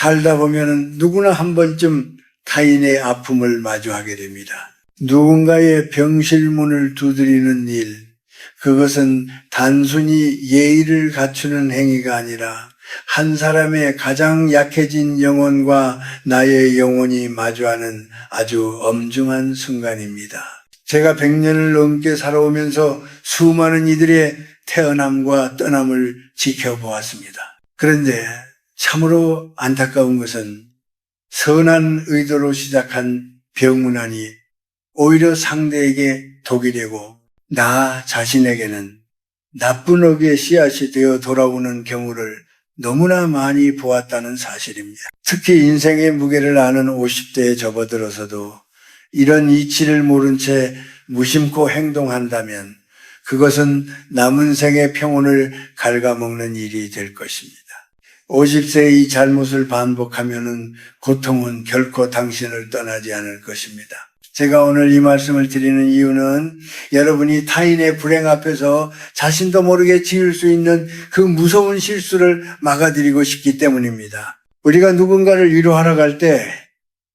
살다 보면은 누구나 한 번쯤 타인의 아픔을 마주하게 됩니다. 누군가의 병실문을 두드리는 일, 그것은 단순히 예의를 갖추는 행위가 아니라 한 사람의 가장 약해진 영혼과 나의 영혼이 마주하는 아주 엄중한 순간입니다. 제가 100년을 넘게 살아오면서 수많은 이들의 태어남과 떠남을 지켜보았습니다. 그런데 참으로 안타까운 것은 선한 의도로 시작한 병문안이 오히려 상대에게 독이 되고 나 자신에게는 나쁜 업의 씨앗이 되어 돌아오는 경우를 너무나 많이 보았다는 사실입니다. 특히 인생의 무게를 아는 50대에 접어들어서도 이런 이치를 모른 채 무심코 행동한다면 그것은 남은 생의 평온을 갉아먹는 일이 될 것입니다. 50세의 이 잘못을 반복하면은 고통은 결코 당신을 떠나지 않을 것입니다. 제가 오늘 이 말씀을 드리는 이유는 여러분이 타인의 불행 앞에서 자신도 모르게 지을 수 있는 그 무서운 실수를 막아드리고 싶기 때문입니다. 우리가 누군가를 위로하러 갈 때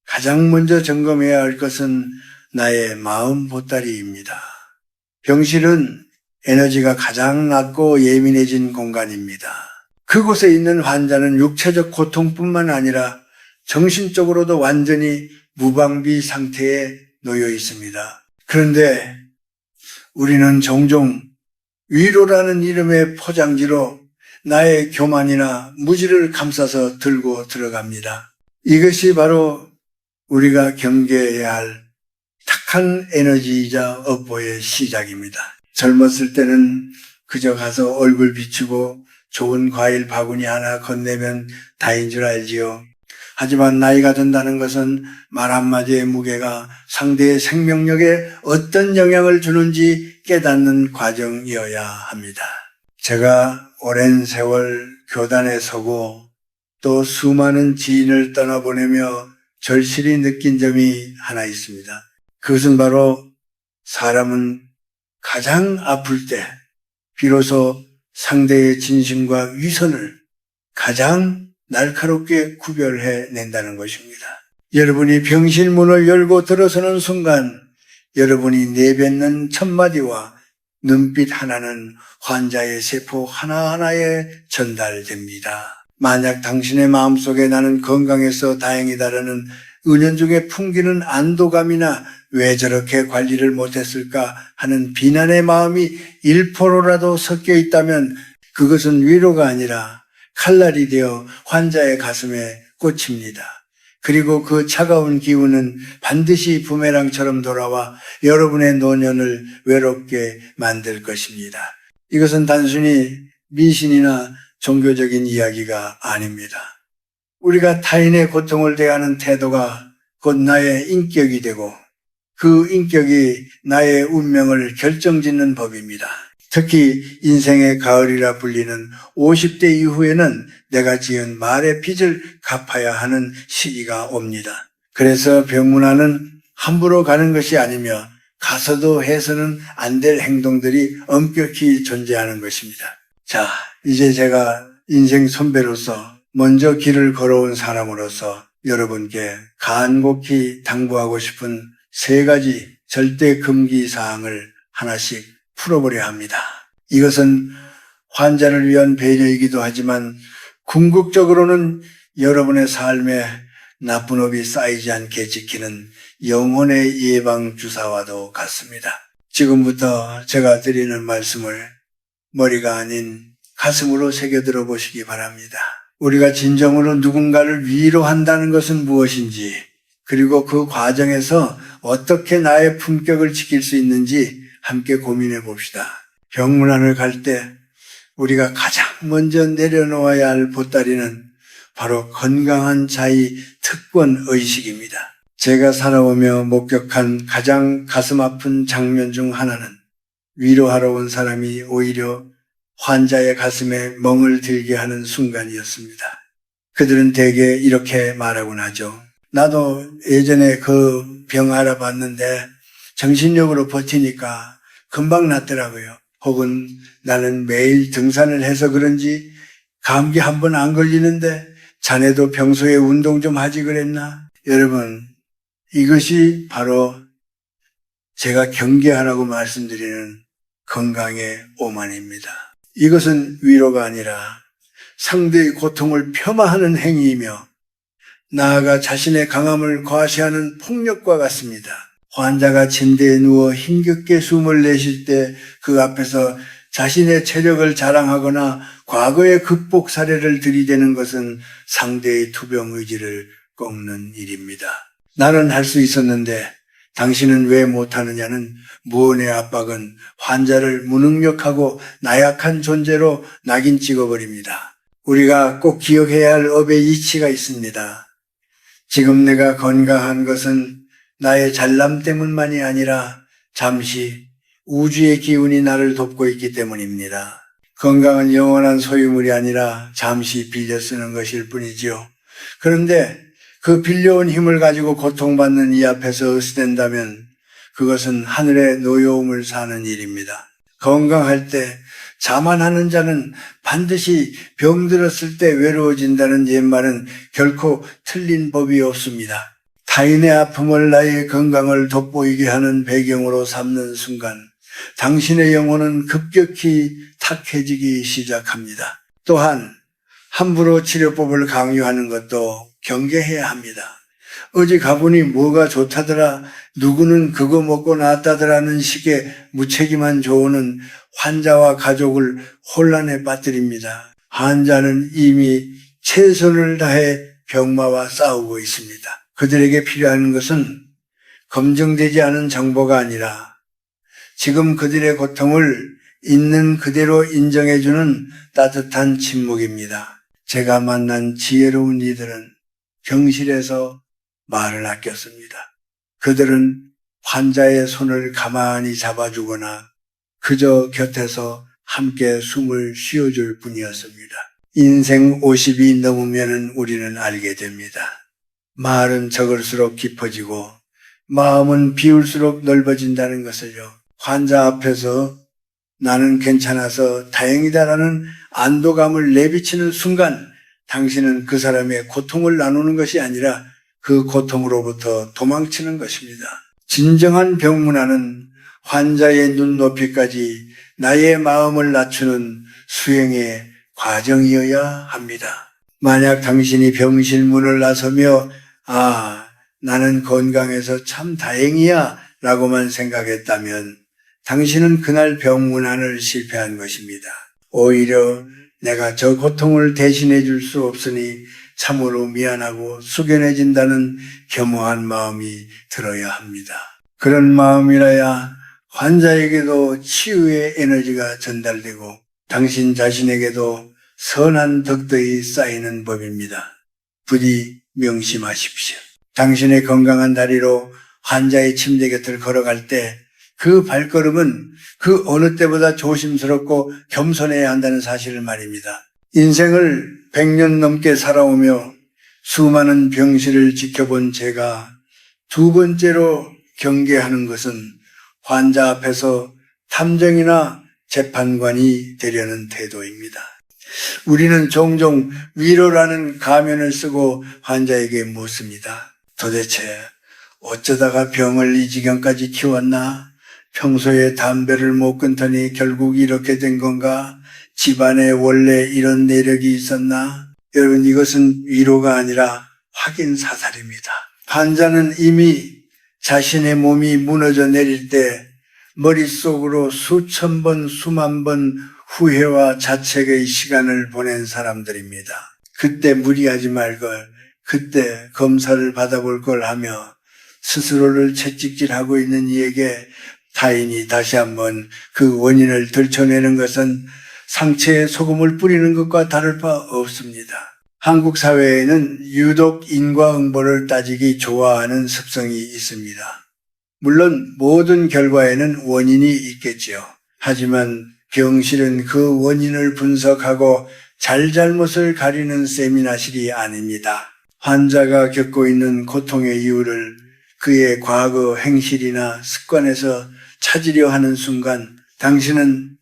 가장 먼저 점검해야 할 것은 나의 마음 보따리입니다. 병실은 에너지가 가장 낮고 예민해진 공간입니다. 그곳에 있는 환자는 육체적 고통뿐만 아니라 정신적으로도 완전히 무방비 상태에 놓여 있습니다. 그런데 우리는 종종 위로라는 이름의 포장지로 나의 교만이나 무지를 감싸서 들고 들어갑니다. 이것이 바로 우리가 경계해야 할 탁한 에너지이자 업보의 시작입니다. 젊었을 때는 그저 가서 얼굴 비추고 좋은 과일 바구니 하나 건네면 다인 줄 알지요. 하지만 나이가 든다는 것은 말 한마디의 무게가 상대의 생명력에 어떤 영향을 주는지 깨닫는 과정이어야 합니다. 제가 오랜 세월 교단에 서고 또 수많은 지인을 떠나보내며 절실히 느낀 점이 하나 있습니다. 그것은 바로 사람은 가장 아플 때 비로소 상대의 진심과 위선을 가장 날카롭게 구별해낸다는 것입니다. 여러분이 병실 문을 열고 들어서는 순간 여러분이 내뱉는 첫마디와 눈빛 하나는 환자의 세포 하나하나에 전달됩니다. 만약 당신의 마음속에 나는 건강해서 다행이다라는 은연중에 풍기는 안도감이나 왜 저렇게 관리를 못했을까 하는 비난의 마음이 1%라도 섞여 있다면 그것은 위로가 아니라 칼날이 되어 환자의 가슴에 꽂힙니다. 그리고 그 차가운 기운은 반드시 부메랑처럼 돌아와 여러분의 노년을 외롭게 만들 것입니다. 이것은 단순히 미신이나 종교적인 이야기가 아닙니다. 우리가 타인의 고통을 대하는 태도가 곧 나의 인격이 되고 그 인격이 나의 운명을 결정짓는 법입니다. 특히 인생의 가을이라 불리는 50대 이후에는 내가 지은 말의 빚을 갚아야 하는 시기가 옵니다. 그래서 병문안은 함부로 가는 것이 아니며 가서도 해서는 안 될 행동들이 엄격히 존재하는 것입니다. 자, 이제 제가 인생 선배로서 먼저 길을 걸어온 사람으로서 여러분께 간곡히 당부하고 싶은 3가지 절대 금기 사항을 하나씩 풀어보려 합니다. 이것은 환자를 위한 배려이기도 하지만 궁극적으로는 여러분의 삶에 나쁜 업이 쌓이지 않게 지키는 영혼의 예방주사와도 같습니다. 지금부터 제가 드리는 말씀을 머리가 아닌 가슴으로 새겨들어 보시기 바랍니다. 우리가 진정으로 누군가를 위로한다는 것은 무엇인지, 그리고 그 과정에서 어떻게 나의 품격을 지킬 수 있는지 함께 고민해 봅시다. 병문안을 갈 때 우리가 가장 먼저 내려놓아야 할 보따리는 바로 건강한 자의 특권 의식입니다. 제가 살아오며 목격한 가장 가슴 아픈 장면 중 하나는 위로하러 온 사람이 오히려 환자의 가슴에 멍을 들게 하는 순간이었습니다. 그들은 대개 이렇게 말하곤 하죠. 나도 예전에 그 병 알아봤는데 정신력으로 버티니까 금방 낫더라고요. 혹은 나는 매일 등산을 해서 그런지 감기 한 번 안 걸리는데 자네도 평소에 운동 좀 하지 그랬나? 여러분, 이것이 바로 제가 경계하라고 말씀드리는 건강의 오만입니다. 이것은 위로가 아니라 상대의 고통을 폄하하는 행위이며 나아가 자신의 강함을 과시하는 폭력과 같습니다. 환자가 침대에 누워 힘겹게 숨을 내쉴 때 그 앞에서 자신의 체력을 자랑하거나 과거의 극복 사례를 들이대는 것은 상대의 투병 의지를 꺾는 일입니다. 나는 할 수 있었는데 당신은 왜 못하느냐는 무언의 압박은 환자를 무능력하고 나약한 존재로 낙인 찍어버립니다. 우리가 꼭 기억해야 할 업의 이치가 있습니다. 지금 내가 건강한 것은 나의 잘남 때문만이 아니라 잠시 우주의 기운이 나를 돕고 있기 때문입니다. 건강은 영원한 소유물이 아니라 잠시 빌려 쓰는 것일 뿐이지요. 그런데 그 빌려온 힘을 가지고 고통받는 이 앞에서 으스댄다면 그것은 하늘의 노여움을 사는 일입니다. 건강할 때 자만하는 자는 반드시 병들었을 때 외로워진다는 옛말은 결코 틀린 법이 없습니다. 타인의 아픔을 나의 건강을 돋보이게 하는 배경으로 삼는 순간 당신의 영혼은 급격히 탁해지기 시작합니다. 또한 함부로 치료법을 강요하는 것도 경계해야 합니다. 어제 가보니 뭐가 좋다더라, 누구는 그거 먹고 나았다더라는 식의 무책임한 조언은 환자와 가족을 혼란에 빠뜨립니다. 환자는 이미 최선을 다해 병마와 싸우고 있습니다. 그들에게 필요한 것은 검증되지 않은 정보가 아니라 지금 그들의 고통을 있는 그대로 인정해주는 따뜻한 침묵입니다. 제가 만난 지혜로운 이들은 병실에서 말을 아꼈습니다. 그들은 환자의 손을 가만히 잡아주거나 그저 곁에서 함께 숨을 쉬어줄 뿐이었습니다. 인생 50이 넘으면 우리는 알게 됩니다. 말은 적을수록 깊어지고 마음은 비울수록 넓어진다는 것을요. 환자 앞에서 나는 괜찮아서 다행이다라는 안도감을 내비치는 순간 당신은 그 사람의 고통을 나누는 것이 아니라 그 고통으로부터 도망치는 것입니다. 진정한 병문안은 환자의 눈높이까지 나의 마음을 낮추는 수행의 과정이어야 합니다. 만약 당신이 병실 문을 나서며 나는 건강해서 참 다행이야 라고만 생각했다면 당신은 그날 병문안을 실패한 것입니다. 오히려 내가 저 고통을 대신해 줄 수 없으니 참으로 미안하고 숙연해진다는 겸허한 마음이 들어야 합니다. 그런 마음이라야 환자에게도 치유의 에너지가 전달되고 당신 자신에게도 선한 덕들이 쌓이는 법입니다. 부디 명심하십시오. 당신의 건강한 다리로 환자의 침대 곁을 걸어갈 때 그 발걸음은 그 어느 때보다 조심스럽고 겸손해야 한다는 사실을 말입니다. 인생을 100년 넘게 살아오며 수많은 병실을 지켜본 제가 두 번째로 경계하는 것은 환자 앞에서 탐정이나 재판관이 되려는 태도입니다. 우리는 종종 위로라는 가면을 쓰고 환자에게 묻습니다. 도대체 어쩌다가 병을 이 지경까지 키웠나? 평소에 담배를 못 끊더니 결국 이렇게 된 건가? 집안에 원래 이런 내력이 있었나? 여러분, 이것은 위로가 아니라 확인 사살입니다. 환자는 이미 자신의 몸이 무너져 내릴 때 머릿속으로 수천 번, 수만 번 후회와 자책의 시간을 보낸 사람들입니다. 그때 무리하지 말걸, 그때 검사를 받아볼 걸 하며 스스로를 채찍질하고 있는 이에게 타인이 다시 한번 그 원인을 들춰내는 것은 상처에 소금을 뿌리는 것과 다를 바 없습니다. 한국 사회에는 유독 인과응보를 따지기 좋아하는 습성이 있습니다. 물론 모든 결과에는 원인이 있겠지요. 하지만 병실은 그 원인을 분석하고 잘잘못을 가리는 세미나실이 아닙니다. 환자가 겪고 있는 고통의 이유를 그의 과거 행실이나 습관에서 찾으려 하는 순간 당신은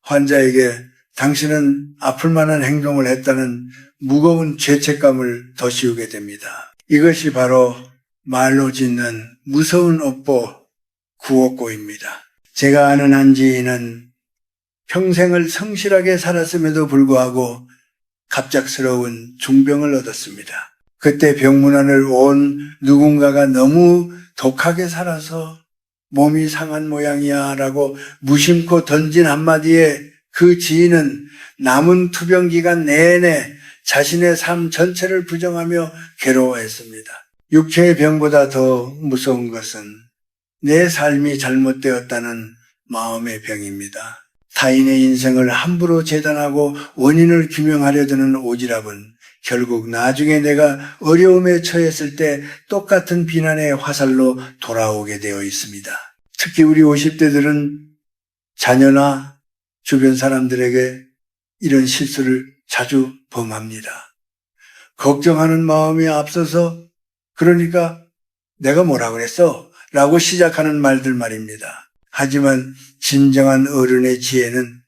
환자에게 당신은 아플 만한 행동을 했다는 무거운 죄책감을 더 씌우게 됩니다. 이것이 바로 말로 짓는 무서운 업보, 구옥고입니다. 제가 아는 한 지인은 평생을 성실하게 살았음에도 불구하고 갑작스러운 중병을 얻었습니다. 그때 병문안을 온 누군가가 너무 독하게 살아서 몸이 상한 모양이야 라고 무심코 던진 한마디에 그 지인은 남은 투병 기간 내내 자신의 삶 전체를 부정하며 괴로워했습니다. 육체의 병보다 더 무서운 것은 내 삶이 잘못되었다는 마음의 병입니다. 타인의 인생을 함부로 재단하고 원인을 규명하려 드는 오지랖은 결국 나중에 내가 어려움에 처했을 때 똑같은 비난의 화살로 돌아오게 되어 있습니다. 특히 우리 50대들은 자녀나 주변 사람들에게 이런 실수를 자주 범합니다. 걱정하는 마음이 앞서서 그러니까 내가 뭐라 그랬어? 라고 시작하는 말들 말입니다. 하지만 진정한 어른의 지혜는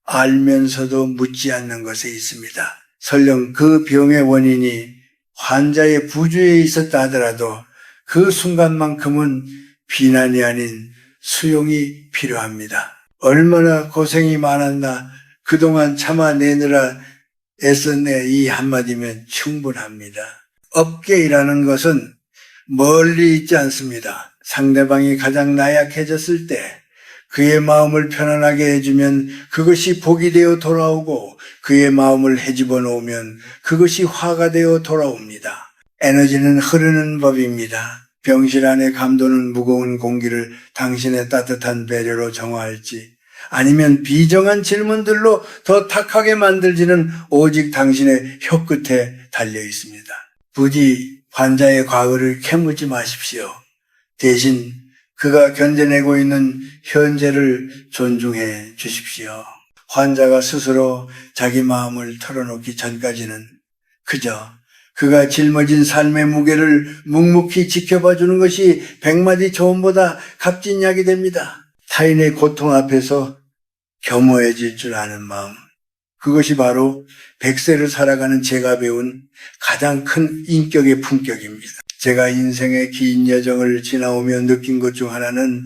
알면서도 묻지 않는 것에 있습니다. 설령 그 병의 원인이 환자의 부주에 있었다 하더라도 그 순간만큼은 비난이 아닌 수용이 필요합니다. 얼마나 고생이 많았나 그동안 참아내느라 애썼네 이 한마디면 충분합니다. 업계이라는 것은 멀리 있지 않습니다. 상대방이 가장 나약해졌을 때 그의 마음을 편안하게 해주면 그것이 복이 되어 돌아오고 그의 마음을 헤집어 놓으면 그것이 화가 되어 돌아옵니다. 에너지는 흐르는 법입니다. 병실 안에 감도는 무거운 공기를 당신의 따뜻한 배려로 정화할지 아니면 비정한 질문들로 더 탁하게 만들지는 오직 당신의 혀끝에 달려 있습니다. 부디 환자의 과거를 캐묻지 마십시오. 대신 그가 견뎌내고 있는 현재를 존중해 주십시오. 환자가 스스로 자기 마음을 털어놓기 전까지는 그저 그가 짊어진 삶의 무게를 묵묵히 지켜봐 주는 것이 100마디 조언보다 값진 약이 됩니다. 타인의 고통 앞에서 겸허해질 줄 아는 마음. 그것이 바로 100세를 살아가는 제가 배운 가장 큰 인격의 품격입니다. 제가 인생의 긴 여정을 지나오며 느낀 것 중 하나는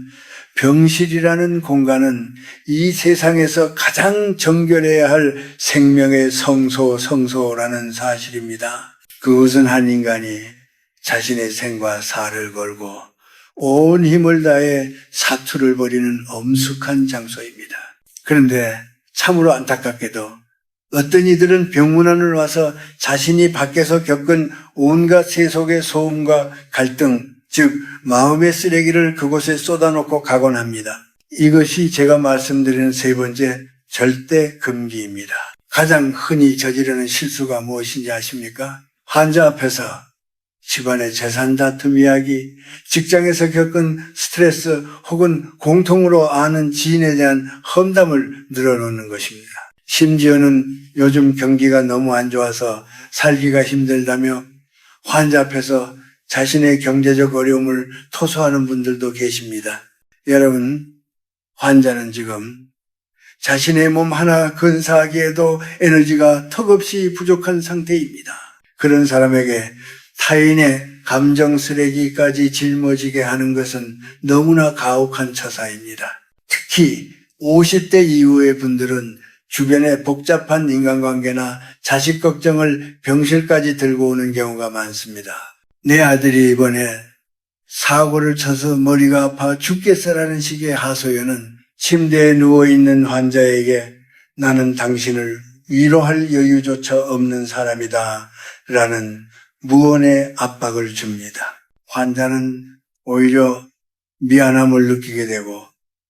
병실이라는 공간은 이 세상에서 가장 정결해야 할 생명의 성소라는 사실입니다. 그것은 한 인간이 자신의 생과 사를 걸고 온 힘을 다해 사투를 벌이는 엄숙한 장소입니다. 그런데 참으로 안타깝게도 어떤 이들은 병문안을 와서 자신이 밖에서 겪은 온갖 세속의 소음과 갈등, 즉 마음의 쓰레기를 그곳에 쏟아놓고 가곤 합니다. 이것이 제가 말씀드리는 세 번째 절대 금기입니다. 가장 흔히 저지르는 실수가 무엇인지 아십니까? 환자 앞에서 집안의 재산 다툼 이야기, 직장에서 겪은 스트레스 혹은 공통으로 아는 지인에 대한 험담을 늘어놓는 것입니다. 심지어는 요즘 경기가 너무 안 좋아서 살기가 힘들다며 환자 앞에서 자신의 경제적 어려움을 토소하는 분들도 계십니다. 여러분, 환자는 지금 자신의 몸 하나 근사하기에도 에너지가 턱없이 부족한 상태입니다. 그런 사람에게 타인의 감정 쓰레기까지 짊어지게 하는 것은 너무나 가혹한 처사입니다. 특히 50대 이후의 분들은 주변의 복잡한 인간관계나 자식 걱정을 병실까지 들고 오는 경우가 많습니다. 내 아들이 이번에 사고를 쳐서 머리가 아파 죽겠어라는 식의 하소연은 침대에 누워있는 환자에게 나는 당신을 위로할 여유조차 없는 사람이다 라는 무언의 압박을 줍니다. 환자는 오히려 미안함을 느끼게 되고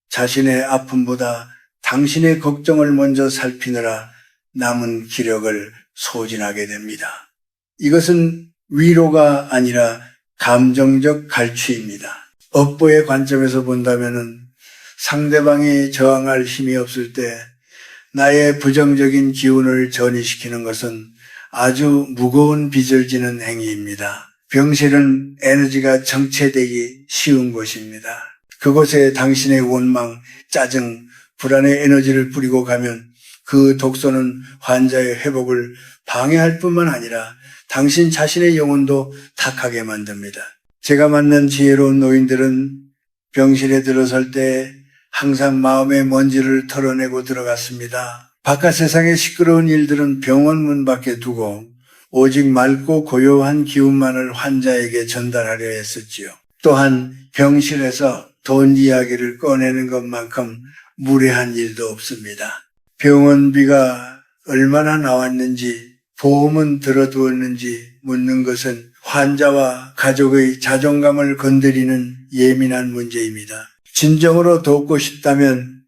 자신의 아픔보다 당신의 걱정을 먼저 살피느라 남은 기력을 소진하게 됩니다. 이것은 위로가 아니라 감정적 갈취입니다. 업보의 관점에서 본다면 상대방이 저항할 힘이 없을 때 나의 부정적인 기운을 전이시키는 것은 아주 무거운 빚을 지는 행위입니다. 병실은 에너지가 정체되기 쉬운 곳입니다. 그곳에 당신의 원망, 짜증, 불안의 에너지를 뿌리고 가면 그 독소는 환자의 회복을 방해할 뿐만 아니라 당신 자신의 영혼도 탁하게 만듭니다. 제가 만난 지혜로운 노인들은 병실에 들어설 때 항상 마음의 먼지를 털어내고 들어갔습니다. 바깥 세상의 시끄러운 일들은 병원 문 밖에 두고 오직 맑고 고요한 기운만을 환자에게 전달하려 했었지요. 또한 병실에서 돈 이야기를 꺼내는 것만큼 무례한 일도 없습니다. 병원비가 얼마나 나왔는지, 보험은 들어두었는지 묻는 것은 환자와 가족의 자존감을 건드리는 예민한 문제입니다. 진정으로 돕고 싶다면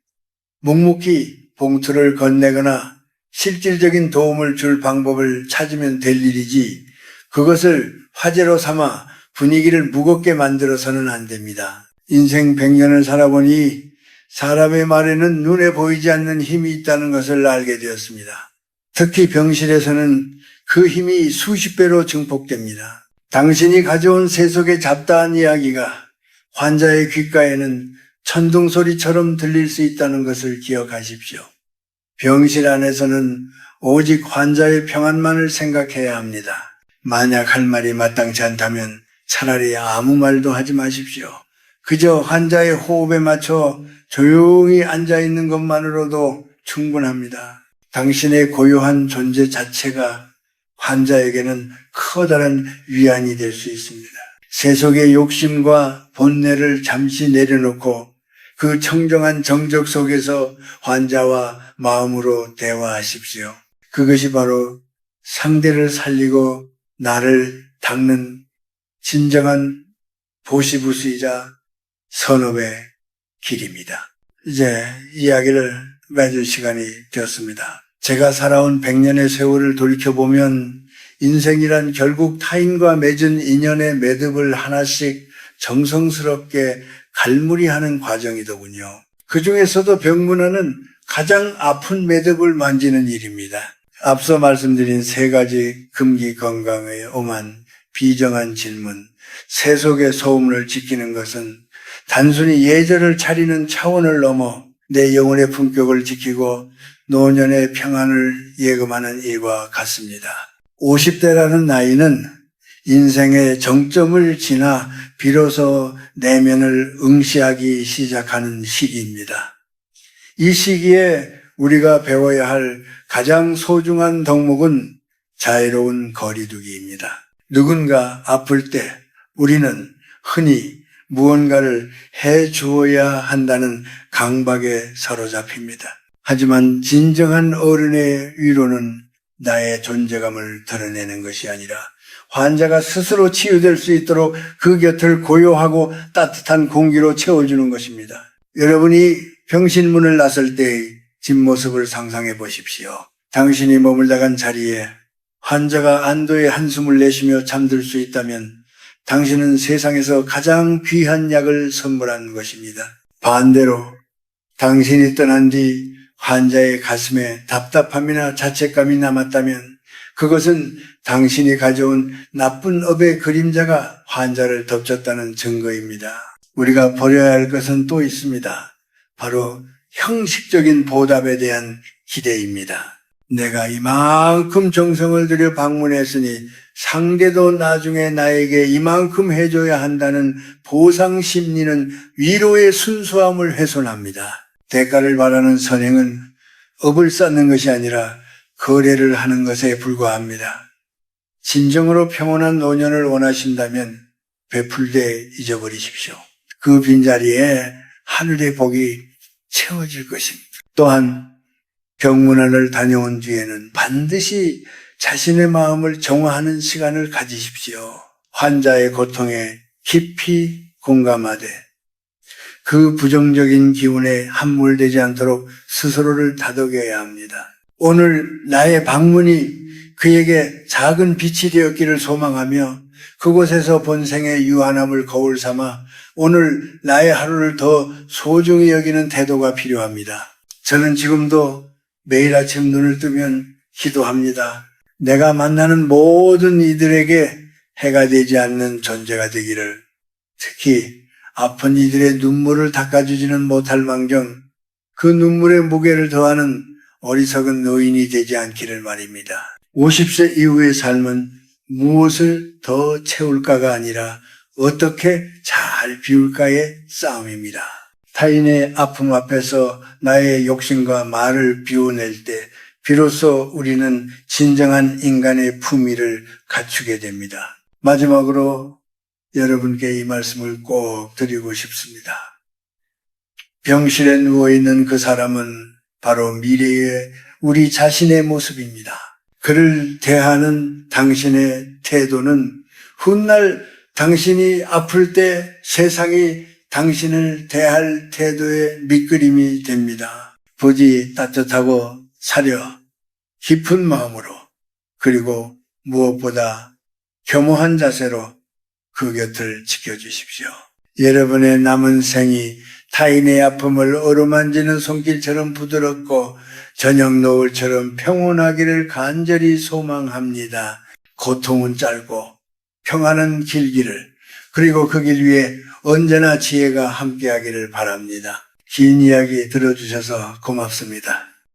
묵묵히 봉투를 건네거나 실질적인 도움을 줄 방법을 찾으면 될 일이지, 그것을 화제로 삼아 분위기를 무겁게 만들어서는 안 됩니다. 인생 100년을 살아보니 사람의 말에는 눈에 보이지 않는 힘이 있다는 것을 알게 되었습니다. 특히 병실에서는 그 힘이 수십 배로 증폭됩니다. 당신이 가져온 세속의 잡다한 이야기가 환자의 귓가에는 천둥소리처럼 들릴 수 있다는 것을 기억하십시오. 병실 안에서는 오직 환자의 평안만을 생각해야 합니다. 만약 할 말이 마땅치 않다면 차라리 아무 말도 하지 마십시오. 그저 환자의 호흡에 맞춰 조용히 앉아있는 것만으로도 충분합니다. 당신의 고요한 존재 자체가 환자에게는 커다란 위안이 될 수 있습니다. 세속의 욕심과 본뇌를 잠시 내려놓고 그 청정한 정적 속에서 환자와 마음으로 대화하십시오. 그것이 바로 상대를 살리고 나를 닦는 진정한 보시부수이자 선업의 길입니다. 이제 이야기를 맺을 시간이 되었습니다. 제가 살아온 100년의 세월을 돌이켜보면 인생이란 결국 타인과 맺은 인연의 매듭을 하나씩 정성스럽게 갈무리하는 과정이더군요. 그 중에서도 병문안은 가장 아픈 매듭을 만지는 일입니다. 앞서 말씀드린 3가지 금기 건강의 오만 비정한 질문, 세속의 소음을 지키는 것은 단순히 예절을 차리는 차원을 넘어 내 영혼의 품격을 지키고 노년의 평안을 예금하는 일과 같습니다. 50대라는 나이는 인생의 정점을 지나 비로소 내면을 응시하기 시작하는 시기입니다. 이 시기에 우리가 배워야 할 가장 소중한 덕목은 자애로운 거리두기입니다. 누군가 아플 때 우리는 흔히 무언가를 해 주어야 한다는 강박에 사로잡힙니다. 하지만 진정한 어른의 위로는 나의 존재감을 드러내는 것이 아니라 환자가 스스로 치유될 수 있도록 그 곁을 고요하고 따뜻한 공기로 채워주는 것입니다. 여러분이 병실문을 나설 때의 뒷모습을 상상해 보십시오. 당신이 머물다간 자리에 환자가 안도의 한숨을 내쉬며 잠들 수 있다면 당신은 세상에서 가장 귀한 약을 선물한 것입니다. 반대로 당신이 떠난 뒤 환자의 가슴에 답답함이나 자책감이 남았다면 그것은 당신이 가져온 나쁜 업의 그림자가 환자를 덮쳤다는 증거입니다. 우리가 버려야 할 것은 또 있습니다. 바로 형식적인 보답에 대한 기대입니다. 내가 이만큼 정성을 들여 방문했으니 상대도 나중에 나에게 이만큼 해줘야 한다는 보상 심리는 위로의 순수함을 훼손합니다. 대가를 바라는 선행은 업을 쌓는 것이 아니라 거래를 하는 것에 불과합니다. 진정으로 평온한 노년을 원하신다면 베풀되 잊어버리십시오. 그 빈자리에 하늘의 복이 채워질 것입니다. 또한 병문안을 다녀온 뒤에는 반드시 자신의 마음을 정화하는 시간을 가지십시오. 환자의 고통에 깊이 공감하되 그 부정적인 기운에 함몰되지 않도록 스스로를 다독여야 합니다. 오늘 나의 방문이 그에게 작은 빛이 되었기를 소망하며 그곳에서 본생의 유한함을 거울 삼아 오늘 나의 하루를 더 소중히 여기는 태도가 필요합니다. 저는 지금도 매일 아침 눈을 뜨면 기도합니다. 내가 만나는 모든 이들에게 해가 되지 않는 존재가 되기를, 특히 아픈 이들의 눈물을 닦아주지는 못할 망정 그 눈물의 무게를 더하는 어리석은 노인이 되지 않기를 말입니다. 50세 이후의 삶은 무엇을 더 채울까가 아니라 어떻게 잘 비울까의 싸움입니다. 타인의 아픔 앞에서 나의 욕심과 말을 비워낼 때 비로소 우리는 진정한 인간의 품위를 갖추게 됩니다. 마지막으로 여러분께 이 말씀을 꼭 드리고 싶습니다. 병실에 누워있는 그 사람은 바로 미래의 우리 자신의 모습입니다. 그를 대하는 당신의 태도는 훗날 당신이 아플 때 세상이 당신을 대할 태도의 밑그림이 됩니다. 부디 따뜻하고 사려 깊은 마음으로 그리고 무엇보다 겸허한 자세로 그 곁을 지켜주십시오. 여러분의 남은 생이 타인의 아픔을 어루만지는 손길처럼 부드럽고 저녁 노을처럼 평온하기를 간절히 소망합니다. 고통은 짧고 평안은 길기를, 그리고 그 길 위에 언제나 지혜가 함께하기를 바랍니다. 긴 이야기 들어주셔서 고맙습니다.